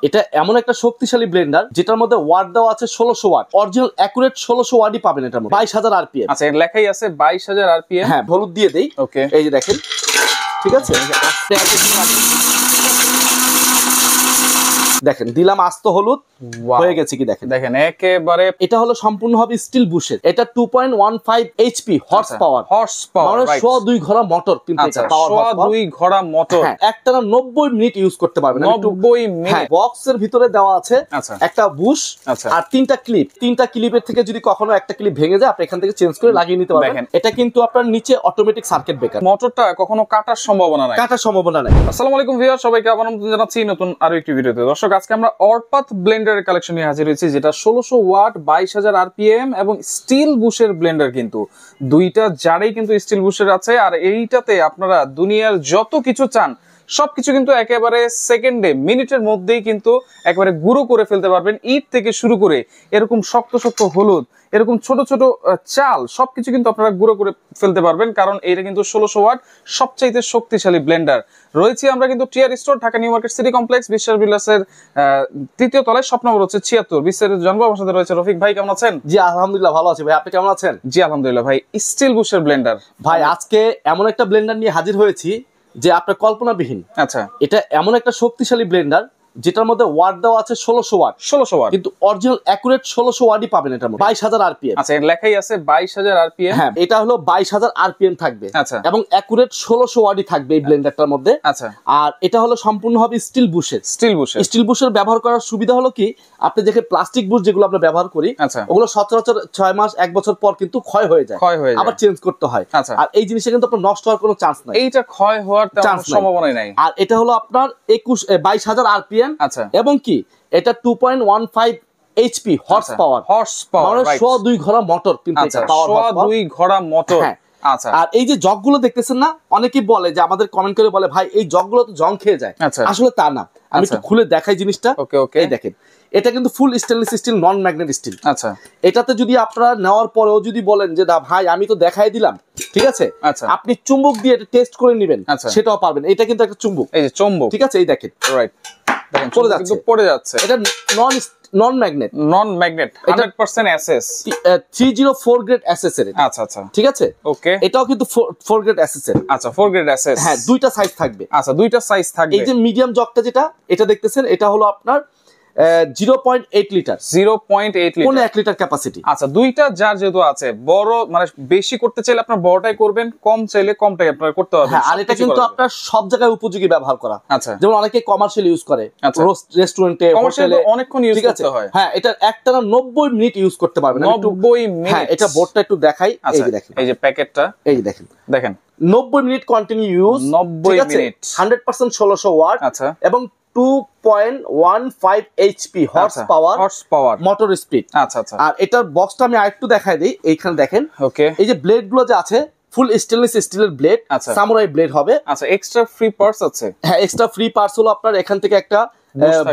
এটা এমন একটা শক্তিশালী ব্লেন্ডার যেটার মধ্যে ওয়াট দেওয়া আছে 1600 ওয়াট, অরিজিনাল অ্যাকুরেট 1600 ওয়াটই পাবেন এটার মধ্যে, 22000 আরপিএম। আচ্ছা, এর লেখাই আছে 22000 আরপিএম। হ্যাঁ, হলুদ দিয়ে দেই। ওকে, এই যে দেখেন, ঠিক আছে, দেখেন দিলাম আস্ত হলুদ হয়ে গেছে কি দেখেন, দেখেন একেবারে। এটা হলো সম্পূর্ণভাবে স্টিল বুশের, এটা 2.15 এইচপি হর্স পাওয়ার, মানে 2 ঘোড়া মোটর, কিন্তু এটা পাওয়ার 2 ঘোড়া মোটর। একটানা 90 মিনিট ইউজ করতে পারবেন। 90 মিনিট। বক্সের ভিতরে দেওয়া আছে একটা বুশ আর 3টা ক্লিপ। 3টা ক্লিপের থেকে যদি কখনো একটা ক্লিপ ভেঙে যায়, আপনি এখান থেকে চেঞ্জ করে লাগিয়ে নিতে পারবেন। এটা কিন্তু আপনার নিচে অটোমেটিক সার্কিট ব্রেকার। মোটরটা কখনো কাটার সম্ভাবনা নাই, কাটার সম্ভাবনা নাই। আসসালামু আলাইকুম ভিউয়ার, সবাইকে আমন্ত্রণ জানাচ্ছি নতুন আরো একটি ভিডিওতে। দর্শক, আজকে আমরা অরপাথ ব্লেন্ডারের কালেকশন নিয়ে হাজির হয়েছি, যেটা 1600 ওয়াট, 22000 আরপিএম এবং স্টিল বুশের ব্লেন্ডার। কিন্তু দুইটা জারেই কিন্তু স্টিল বুশের আছে, আর এইটাতে আপনারা দুনিয়ার যত কিছু চান সবকিছু কিন্তু একেবারে সেকেন্ডে, মিনিটের মধ্যেই কিন্তু একেবারে গুঁড়ো করে ফেলতে পারবেন। ইট থেকে শুরু করে এরকম শক্ত শক্ত হলুদ, এরকম ছোট ছোট চাল, সবকিছু কিন্তু আপনারা গুঁড়ো করে ফেলতে পারবেন, কারণ এটা কিন্তু 1600 ওয়াট সবচাইতে শক্তিশালী ব্লেন্ডার। রয়েছে আমরা কিন্তু TR store, Dhaka new market city complex, বিশ্বাস বিলাসের 3য় তলায়, শপ নম্বর হচ্ছে 76। বিস্তারিত জানবো, আমার সাথে রয়েছে রফিক ভাই। কেমন আছেন? জি আলহামদুলিল্লাহ ভালো আছি ভাই, আপনি কেমন আছেন? জি আলহামদুলিল্লাহ ভাই। স্টিল বুশের ব্লেন্ডার ভাই, আজকে এমন একটা ব্লেন্ডার নিয়ে হাজির হয়েছি যে আপনার কল্পনাবিহীন। আচ্ছা, এটা এমন একটা শক্তিশালী ব্লেন্ডার যেটার মধ্যে ওয়াট দেওয়া আছে 1600 ওয়াট, 1600 ওয়াট, কিন্তু অরিজিনাল অ্যাকুরেট 1600 ওয়াটই পাবেন এটার মধ্যে, 22000 আরপিএম। আচ্ছা, এর লেখাই আছে 22000 আরপিএম। হ্যাঁ, এটা হলো 22000 আরপিএম থাকবে। আচ্ছা, এবং অ্যাকুরেট 1600 ওয়াটই থাকবে এই ব্লেন্ডারটার মধ্যে। আচ্ছা, আর এটা হলো সম্পূর্ণভাবে স্টিল বুশের। স্টিল বুশের ব্যবহার করার সুবিধা হলো কি, আপনি দেখে প্লাস্টিক বুশ যেগুলো আমরা ব্যবহার করি, ওগুলো সচরাচর 6 মাস 1 বছর পর কিন্তু ক্ষয় হয়ে যায়, আবার চেঞ্জ করতে হয়। আর এই জিনিসটা কিন্তু আপনার নষ্ট হওয়ার কোনো চান্স নাই, এইটা ক্ষয় হওয়ার সম্ভাবনা নাই। আর এটা হলো আপনার 22000 আরপিএম। আচ্ছা, এবং কি এটা 2.15 এইচপি হর্স পাওয়ার, মানে 2 ঘোড়া মোটর, কিন্তু এটা পাওয়ার 2 ঘোড়া মোটর। আচ্ছা, আর এই যে জগগুলো দেখতেছেন না, অনেকেই বলে যে আমাদের কমেন্ট করে বলে ভাই এই জগগুলো তো জং খেয়ে যায়। আসলে তা না, আমি একটু খুলে দেখাই জিনিসটা। এই দেখেন, এটা কিন্তু full stainless steel, non magnet steel. আচ্ছা, এটাতে যদি আপনারা নেওয়ার পরেও যদি বলেন যে না ভাই আমি তো দেখাই দিলাম, ঠিক আছে, আপনি চুম্বক দিয়ে এটা টেস্ট করে নেবেন, সেটাও পারবেন। এটা কিন্তু একটা চুম্বক, এই যে চুম্বক, ঠিক আছে, এই দেখেন, রাইট, দেখেন পড়ে যাচ্ছে। এটা নন ম্যাগনেট 100% এসএস, 304 গ্রেড এসএস এর। আচ্ছা আচ্ছা, ঠিক আছে, ওকে। এটাও কিন্তু 4 গ্রেড এসএস এর। আচ্ছা, 4 গ্রেড এসএস। হ্যাঁ, দুইটা সাইজ থাকবে। আচ্ছা, দুইটা সাইজ থাকবে। এই যে মিডিয়াম জগটা যেটা এটা দেখতেছেন, এটা হলো আপনার 0.8 লিটার, 0.8 লিটার, 1 লিটার ক্যাপাসিটি। আচ্ছা, দুইটা জার যেহেতু আছে, বড় মানে বেশি করতে চাইলে আপনার বড়টাই করবেন, কম চাইলে কমটাই আপনার করতে হবে। হ্যাঁ, আর এটা কিন্তু আপনার সব জায়গায় উপযোগী ব্যবহার করা। আচ্ছা, যেমন অনেকে কমার্শিয়াল ইউজ করে, রেস্টুরেন্টে, হোটেলে অনেকক্ষণ ইউজ করতে হয়। হ্যাঁ, এটা একটানা 90 মিনিট ইউজ করতে পারবেন। 90 মিনিট। হ্যাঁ, এটা বোর্ডটা একটু দেখাই। এই যে দেখেন, এই যে প্যাকেটটা, এই যে দেখেন, 90 minute continue use, 90 minute, 100% 1600 watt. আচ্ছা, এবং 2.15 HP horse power motor speed. আচ্ছা আচ্ছা, আর এটার বক্সটা আমি আরেকটু দেখাই দিই। এইখানে দেখেন, ওকে, এই যে ব্লেড গুলো যে আছে, ফুল স্টেনলেস স্টিলের ব্লেড, সামুরাই ব্লেড হবে। আচ্ছা, এক্সট্রা ফ্রি পার্টস আছে। হ্যাঁ, এক্সট্রা ফ্রি পার্টস হলো আপনার এখান থেকে একটা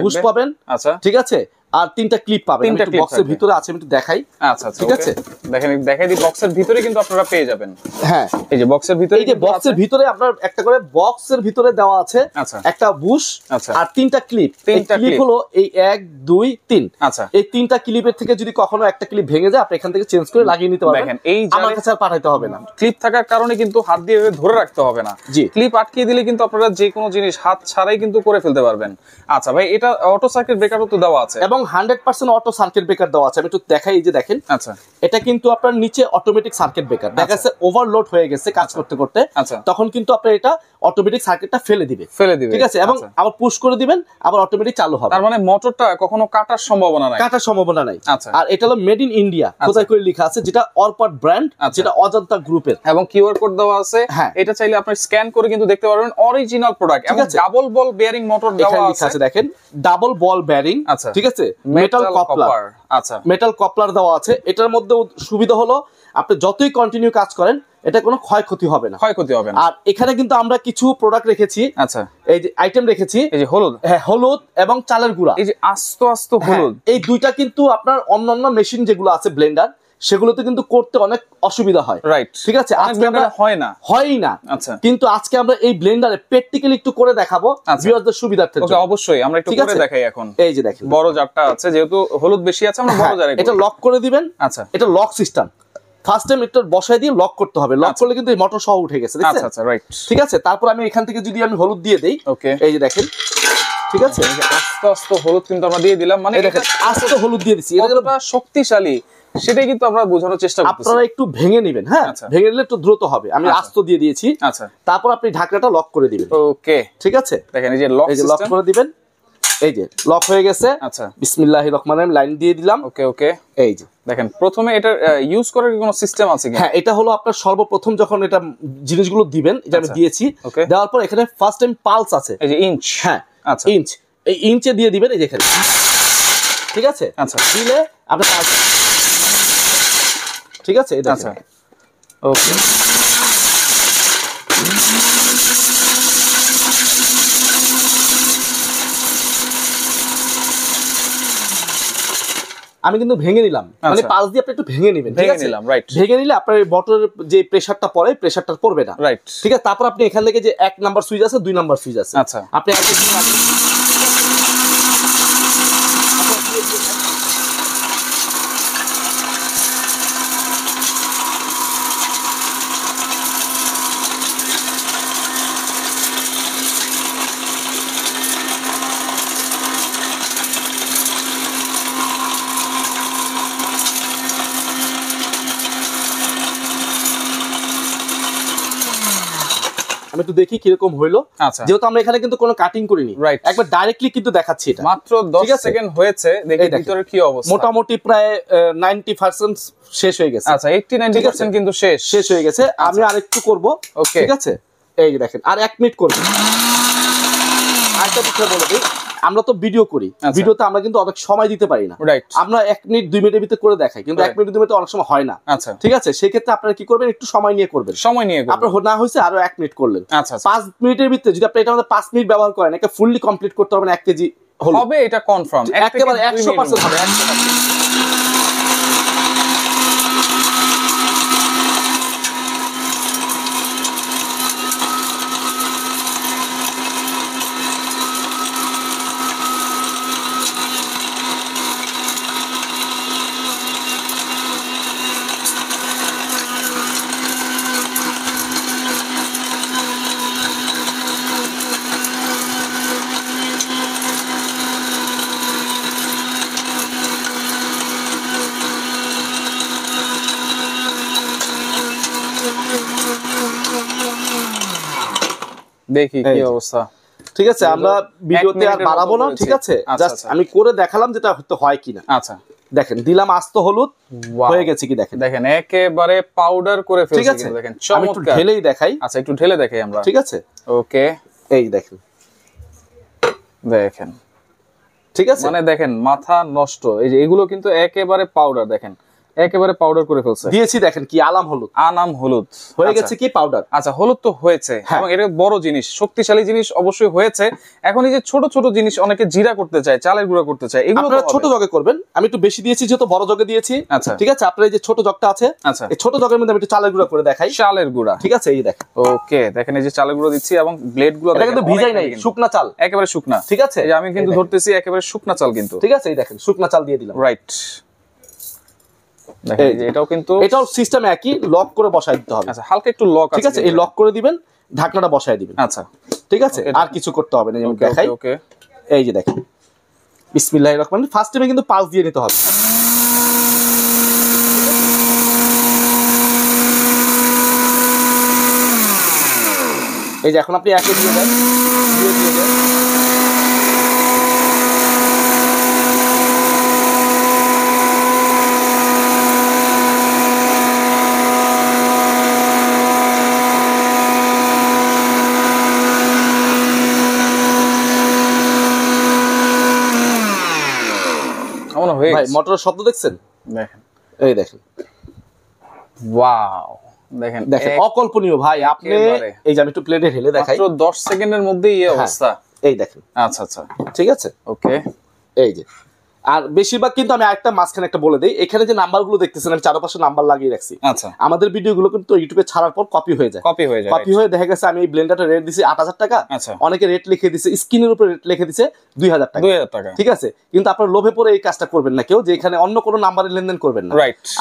বুশ পাবেন। আচ্ছা, ঠিক আছে, আর 3টা ক্লিপ পাবেন। বক্সের ভিতরে আছে, আমি একটু দেখাই। আচ্ছা, ঠিক আছে, দেখেন, দেখাই দিই। বক্সের ভিতরে কিন্তু আপনারা পেয়ে যাবেন। হ্যাঁ, এই যে বক্সের ভিতরে, এই যে বক্সের ভিতরে আপনার একটা করে বক্সের ভিতরে দেওয়া আছে একটা বুশ আর 3টা ক্লিপ। ক্লিপ হলো এই 1 2 3। আচ্ছা, এই 3টা ক্লিপের থেকে যদি কখনো একটা ক্লিপ ভেঙে যায়, আপনি এখান থেকে চেঞ্জ করে লাগিয়ে নিতে পারবেন। দেখেন, এই আমার কাছে আর পাঠাইতে হবে না। ক্লিপ থাকার কারণে কিন্তু হাত দিয়ে ধরে রাখতে হবে না। জি, ক্লিপ আটকে দিলে কিন্তু আপনারা যে কোনো জিনিস হাত ছাড়াই কিন্তু করে ফেলতে পারবেন। আচ্ছা ভাই, এটা অটো সার্কিট ব্রেকারও তো দেওয়া আছে, এবং 100% অটো সার্কিট ব্রেকার দেওয়া আছে। আমি একটু দেখাই, এই যে দেখেন। আচ্ছা, এটা কিন্তু আপনার নিচে অটোমেটিক সার্কিট ব্রেকার। দেখা যাচ্ছে ওভারলোড হয়ে গেছে কাজ করতে করতে, তখন কিন্তু আপনার এটা অটোমেটিক সার্কিটটা ফেলে দিবে, ঠিক আছে, এবং আবার পুশ করে দিবেন, আবার অটোমেটিক চালু হবে। তার মানে মোটরটা কখনো কাটার সম্ভাবনা নাই। আচ্ছা, আর এটা হলো মেড ইন ইন্ডিয়া, খোদাই করে লেখা আছে, যেটা অরপাথ ব্র্যান্ড, যেটা অজন্তা গ্রুপের, এবং কিউআর কোড দেওয়া আছে। এটা চাইলে আপনি স্ক্যান করে কিন্তু দেখতে পারবেন অরিজিনাল প্রোডাক্ট। এবং ডাবল বল বেয়ারিং মোটর দেওয়া আছে, দেখেন, ডাবল বল বেয়ারিং। আচ্ছা, ঠিক আছে, মেটাল কপলার। আচ্ছা, মেটাল কপলার দেওয়া আছে। এটার মধ্যে সুবিধা হলো আপনি যতই কন্টিনিউ কাজ করেন, এটা কোনো ক্ষয়ক্ষতি হবে না। আর এখানে কিন্তু আমরা কিছু প্রোডাক্ট রেখেছি। আচ্ছা, এই যে আইটেম রেখেছি, এই যে হলুদ, হ্যাঁ, হলুদ এবং চালের গুঁড়া, এই যে আস্ত হলুদ, এই দুইটা কিন্তু আপনার অন্যান্য মেশিন যেগুলো আছে ব্লেন্ডার, সেগুলোতে কিন্তু করতে অনেক অসুবিধা হয়, রাইট? ঠিক আছে, আজকে আমরা হয়ই না। আচ্ছা, কিন্তু আজকে আমরা এই ব্লেন্ডারে প্র্যাকটিক্যালি একটু করে দেখাবো ভিউয়ারদের সুবিধার্থে। ওকে, অবশ্যই আমরা একটু করে দেখাই এখন। এই যে দেখেন বড় জারটা আছে, যেহেতু হলুদ বেশি আছে আমরা বড় জারে এটা লক করে দিবেন। আচ্ছা, এটা লক সিস্টেম, ফার্স্ট টাইম এটা বসায় দিয়ে লক করতে হবে। লক করলে কিন্তু এই মোটর সহ উঠে গেছে, দেখছেন? আচ্ছা, রাইট, ঠিক আছে। তারপর আমি এখান থেকে যদি আমি হলুদ দিয়ে দেই, ওকে, এই যে দেখেন, ঠিক আছে, আস্তে আস্তে হলুদ কিন্তু আমরা দিয়ে দিলাম, মানে দেখেন আস্তে হলুদ দিয়ে দিছি। এটা কতটা শক্তিশালী সেটাই কিন্তু আমরা বোঝানোর চেষ্টা করতেছি। আপনারা একটু ভেঙে নেবেন, হ্যাঁ, ভেঙে নিলে একটু দ্রুত হবে। আমি আস্ত দিয়ে দিয়েছি। আচ্ছা, তারপর আপনি ঢাকনাটা লক করে দিবেন। ওকে, ঠিক আছে, দেখেন এই যে লক, এই যে লক করে দিবেন। এই যে লক হয়ে গেছে। আচ্ছা, বিসমিল্লাহির রহমানির রহিম লাইন দিয়ে দিলাম। ওকে ওকে, এই যে দেখেন প্রথমে এটা ইউজ করার কোনো সিস্টেম আছে কি? হ্যাঁ, এটা হলো আপনার সর্বপ্রথম যখন এটা জিনিসগুলো দিবেন, এটা আমি দিয়েছি। দেওয়ার পর এখানে ফার্স্ট টাইম পালস আছে, এই যে ইঞ্চ, হ্যাঁ, আচ্ছা, ইঞ্চ, এই ইঞ্চে দিয়ে দিবেন। এই যে এখানে, ঠিক আছে, আচ্ছা, দিলে আপনি পালস, ঠিক আছে, এটা আচ্ছা, ওকে। আমি কিন্তু ভেঙে নিলাম, মানে পালস দিয়ে আপনি একটু ভেঙে নেবেন, ঠিক আছে, ভেঙে নিলে আপনার মোটরের যে প্রেসারটা পড়ে, প্রেসারটা পড়বে না, রাইট? ঠিক আছে। তারপর আপনি এখান থেকে যে 1 নাম্বার সুইচ আছে, 2 নাম্বার সুইচ আছে, আচ্ছা, আপনি আমি একটু দেখি কিরকম হইলো। যেহেতু আমরা এখানে কিন্তু কোনো কাটিং করিনি, একবার ডাইরেক্টলি কিন্তু দেখাচ্ছি। এটা মাত্র 10 সেকেন্ড হয়েছে, দেখি ভিতরে কি অবস্থা। মোটামুটি প্রায় 90% শেষ হয়ে গেছে। আচ্ছা, 80-90% কিন্তু শেষ হয়ে গেছে। আমি আরেকটু করব, ঠিক আছে, এই যে দেখেন, আর 1 মিনিট করব। আরেকটা বিষয় বলে দিই, আমরা তো ভিডিও করি, ভিডিওতে আমরা কিন্তু অনেক সময় দিতে পারি না, আমরা 1 মিনিট 2 মিনিটের ভিতরে করে দেখাই, কিন্তু 1 মিনিট 2 মিনিট অনেক সময় হয় না, ঠিক আছে। সেই ক্ষেত্রে আপনারা কি করবেন, একটু সময় নিয়ে করবেন, আপনার না হয়েছে আরো 1 মিনিট করলেন, 5 মিনিটের ভিতরে যদি আপনি এটা 5 মিনিট ব্যবহার করেন, একে ফুললি কমপ্লিট করতে হবে না, 1 কেজি হবে, এটা কনফার্ম, একেবারে 100% হবে, 100%। দেখি কি অবস্থা, ঠিক আছে। আমরা ভিডিওতে আর বাড়াবো না, ঠিক আছে, জাস্ট আমি করে দেখালাম যেটা হয়তো হয় কিনা। আচ্ছা, দেখেন দিলাম আস্ত হলুদ, হয়ে গেছে কি দেখেন, দেখেন একেবারে পাউডার করে ফেলছে, কিন্তু দেখেন চমৎকার। ঢেলেই দেখাই, আচ্ছা, একটু ঢেলে দেখাই আমরা, ঠিক আছে, ওকে, এই দেখেন, দেখেন, ঠিক আছে, মানে দেখেন মাথা নষ্ট। এই যে এগুলো কিন্তু একেবারে পাউডার, দেখেন একেবারে পাউডার করে ফেলছে। দিয়েছি দেখেন কি আনাম হলুদ হয়ে গেছে কি পাউডার। আচ্ছা, হলুদ তো হয়েছে, এবং এটা বড় জিনিস, শক্তিশালী জিনিস অবশ্যই হয়েছে। এখন এই যে ছোট ছোট জিনিস অনেকে জিরা করতে চায়, চালের গুঁড়া করতে চায়, এগুলো আপনারা ছোট জগে করবেন। আমি একটু বেশি দিয়েছি যেহেতু বড় জগে দিয়েছি, আচ্ছা, ঠিক আছে। আপনার এই যে ছোট জগটা আছে, আচ্ছা, এই ছোট জগের মধ্যে আমি একটু চালের গুঁড়া করে দেখাই। চালের গুঁড়া, ঠিক আছে, এই দেখেন, ওকে, দেখেন এই যে চালের গুঁড়া দিচ্ছি, এবং ব্লেড গুলো এটা কিন্তু ভিজাই নাই, শুকনা চাল, একেবারে শুকনা, ঠিক আছে। এই যে আমি কিন্তু ধরতেছি একেবারে শুকনা চাল কিন্তু, ঠিক আছে, এই দেখেন শুকনা চাল দিয়ে দিলাম, রাইট। দেখেন এই যে এটাও সিস্টেম একই, লক করে বসায় দিতে হবে। আচ্ছা, হালকা একটু লক আছে, ঠিক আছে, এই লক করে দিবেন, ঢাকনাটা বসায় দিবেন, আচ্ছা, ঠিক আছে, আর কিছু করতে হবে না। আমি দেখাই, ওকে, এই যে দেখেন, বিসমিল্লাহির রহমানির রহিম, ফার্স্ট টাইমে কিন্তু পালস দিয়ে নিতে হবে। এই যে এখন আপনি একে দিয়ে দেন, দিয়ে দেন, ভাই মোটরের শব্দ দেখছেন, দেখেন, এই দেখেন, ওয়াও, দেখেন দেখেন, অকল্পনীয় ভাই। আপনি এই যে আমি একটু প্লেটে ঢেলে দেখাই, মাত্র 10 সেকেন্ডের মধ্যে এই অবস্থা, এই দেখেন, আচ্ছা আচ্ছা, ঠিক আছে, ওকে, এই যে আর বেশিরভাগ কিন্তু আমি আরেকটা মাঝখানে একটা বলে দিই, এখানে যে নাম্বারগুলো দেখতেছেন আমি চারপাশে নাম্বার লাগিয়ে রাখছি। আচ্ছা, আমাদের ভিডিওগুলো কিন্তু ইউটিউবে ছাড়ার পর কপি হয়ে যায়, কপি হয়ে দেখা গেছে আমি এই ব্লেন্ডারটা রেট দিছি 8,000 টাকা, অনেকে রেট লিখে দিছে, স্ক্রিনের উপরে রেট লিখে দিছে 2,000 টাকা, ঠিক আছে? কিন্তু আপনার লোভে পড়ে এই কাজটা করবেন না কেউ, যে এখানে অন্য কোনো নাম্বারে লেনদেন করবেন না।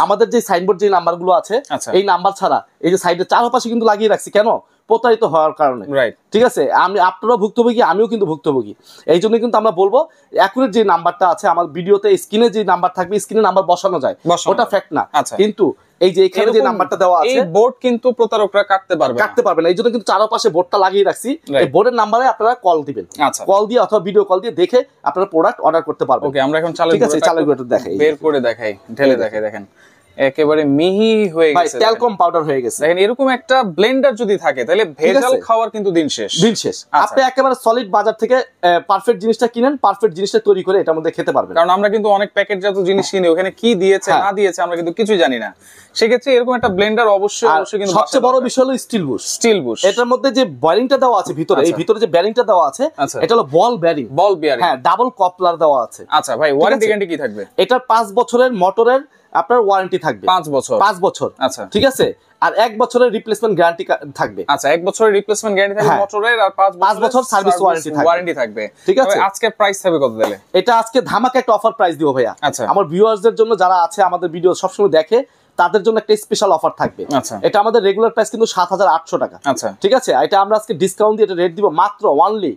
আমাদের যে সাইনবোর্ড যে নাম্বারগুলো আছে এই নাম্বার ছাড়া এই যে সাইডের চারপাশে কিন্তু লাগিয়ে রাখছি, কেন? প্রতারিত হওয়ার কারণে, ঠিক আছে? আমি আপনারাও ভুক্তভোগী, আমিও কিন্তু ভুক্তভোগী। এই জন্য কিন্তু আমরা বলবো অ্যাকুরেট যে নাম্বারটা আছে আমার ভিডিওতে স্ক্রিনে যে নাম্বার থাকবে, স্ক্রিনে নাম্বার বসানো যায়, ওটা ফ্যাক্ট না। কিন্তু এই যে এখানে যে নাম্বারটা দেওয়া আছে, এই বোর্ড কিন্তু প্রতারকরা কাটতে পারবে না। এই জন্য কিন্তু চারপাশে বোর্ডটা লাগিয়ে রাখছি, এই বোর্ডের নাম্বারে আপনারা কল দিবেন, কল দিয়ে অথবা ভিডিও কল দিয়ে দেখে আপনারা প্রোডাক্ট অর্ডার করতে পারবেন। ওকে, আমরা এখন চালের গুঁড়োটা দেখাই, বের করে দেখাই, ঢেলে দেখাই। দেখেন একেবারে মিহি হয়ে গেছে, ট্যালকম পাউডার হয়ে গেছে। দেখেন এরকম একটা ব্লেন্ডার যদি থাকে তাহলে ভেজাল খাওয়ার কিন্তু দিন শেষ। আপনি একেবারে সলিড বাজার থেকে পারফেক্ট জিনিসটা কিনেন, পারফেক্ট জিনিসটা তৈরি করে এটার মধ্যে খেতে পারবেন। কারণ আমরা কিন্তু অনেক প্যাকেটজাত জিনিস কিনি, ওখানে কি দিয়েছে না দিয়েছে আমরা কিন্তু কিছুই জানি না। সেক্ষেত্রে এরকম একটা ব্লেন্ডার অবশ্যই কিন্তু সবচেয়ে বড় বিষয় হলো স্টিল বুশ। এটার মধ্যে যে ব্যারিংটা দেওয়া আছে ভিতরে, এই ভিতরে যে ব্যারিংটা দেওয়া আছে এটা হলো বল ব্যারিং, হ্যাঁ, ডাবল কপলার দেওয়া আছে। আচ্ছা ভাই, ওয়ারেন্টি গ্যারান্টি কি থাকবে? এটার 5 বছরের মোটরের আপনার ওয়ারেন্টি থাকবে, 5 বছর। আচ্ছা, ঠিক আছে। আর 1 বছরের রিপ্লেসমেন্ট গ্যারান্টি থাকবে। আচ্ছা, 1 বছরের রিপ্লেসমেন্ট গ্যারান্টি থাকবে মোটরের, আর 5 বছর সার্ভিস ওয়ারেন্টি থাকবে। ঠিক আছে। আজকে প্রাইস থাকবে কত দিলে? এটা আজকে ধামাকা একটা অফার প্রাইস দিব ভাইয়া। আচ্ছা, আমার ভিউয়ারদের জন্য যারা আছে আমাদের ভিডিও সবসময় দেখে তাদের জন্য একটা স্পেশাল অফার থাকবে। এটা আমাদের রেগুলার প্রাইস কিন্তু 7,800 টাকা। আচ্ছা, ঠিক আছে। এটা আমরা আজকে ডিসকাউন্ট দিয়ে এটা রেট দিব মাত্র অনলি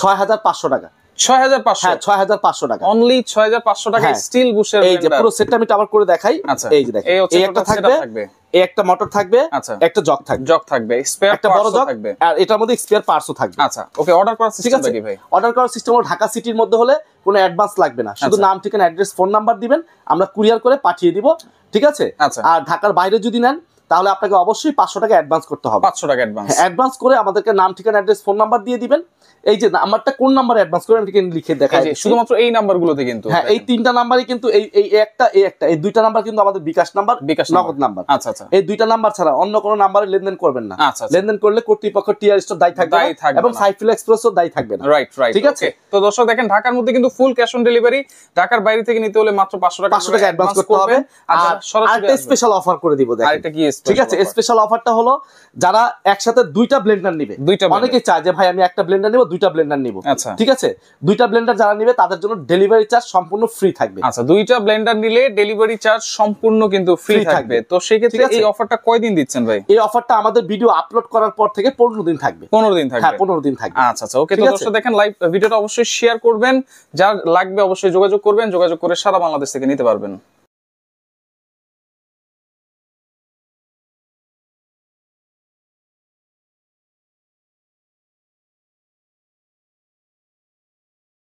6,500 টাকা। 6,500? হ্যাঁ, 6,500 টাকা, অনলি 6,500 টাকা স্টিল বুশের। এই যে পুরো সেটটা আমি আবার করে দেখাই। এই যে দেখেন, এই একটা থাকবে, এই একটা মোটর থাকবে, একটা জগ থাকবে, স্পেয়ার একটা বড় জগ থাকবে, আর এটার মধ্যে স্পেয়ার পার্টসও থাকবে। আচ্ছা, ওকে। অর্ডার করার সিস্টেম কি ভাই? অর্ডার করার সিস্টেম হলো ঢাকা সিটির মধ্যে হলে কোনো অ্যাডভান্স লাগবে না, শুধু নাম, ঠিকানা, অ্যাড্রেস, ফোন নাম্বার দিবেন, আমরা কুরিয়ার করে পাঠিয়ে দিব। ঠিক আছে। আর ঢাকার বাইরে যদি নেন তাহলে আপনাকে অবশ্যই 500 টাকা অ্যাডভান্স করতে হবে। 500 টাকা অ্যাডভান্স করে আমাদেরকে নাম, ঠিকানা, অ্যাড্রেস, ফোন নাম্বার দিয়ে দিবেন। এই যে নাম্বারটা কোন নাম্বারে অ্যাডভান্স করে আমি লিখে দেখাই, শুধুমাত্র এই নাম্বারগুলোতে কিন্তু। হ্যাঁ, এই 3টা নাম্বারই কিন্তু, এই একটা এই 2টা নাম্বার কিন্তু আমাদের বিকাশ নাম্বার, নগদ নাম্বার। আচ্ছা, এই 2টা নাম্বার ছাড়া অন্য কোনো নাম্বারে লেনদেন করবেন না। লেনদেন করলে কর্তৃপক্ষ টিআর স্টোর দায়ী থাকবে এবং সাইফুল এক্সপ্রেসও দায়ী থাকবে না। রাইট। ঠিক আছে। তো দর্শক দেখেন, ঢাকার মধ্যে কিন্তু ফুল ক্যাশ অন ডেলিভারি, ঢাকার বাইরে থেকে নিতে হলে মাত্র 500 টাকা অ্যাডভান্স করতে হবে। আর একটা স্পেশাল অফার করে দিব, দেখেন। আরেকটা কি? ঠিক আছে। স্পেশাল অফারটা হলো যারা একসাথে 2টা ব্লেন্ডার নিবে, অনেকে চায় যে ভাই আমি একটা ব্লেন্ডার নিব, 2টা ব্লেন্ডার নিব। আচ্ছা, ঠিক আছে। 2টা ব্লেন্ডার যারা নিবে তাদের জন্য ডেলিভারি চার্জ সম্পূর্ণ ফ্রি থাকবে। আচ্ছা, 2টা ব্লেন্ডার নিলে ডেলিভারি চার্জ সম্পূর্ণ কিন্তু ফ্রি থাকবে। তো সেই ক্ষেত্রে এই অফারটা কয়দিন দিচ্ছেন ভাই? এই অফারটা আমাদের ভিডিও আপলোড করার পর থেকে 15 দিন থাকবে। 15 দিন থাকবে? হ্যাঁ, 15 দিন থাকবে। আচ্ছা, ওকে। তো দর্শক দেখেন, লাইভ ভিডিওটা অবশ্যই শেয়ার করবেন, যার লাগবে অবশ্যই যোগাযোগ করবেন, যোগাযোগ করে সারা বাংলাদেশ থেকে নিতে পারবেন।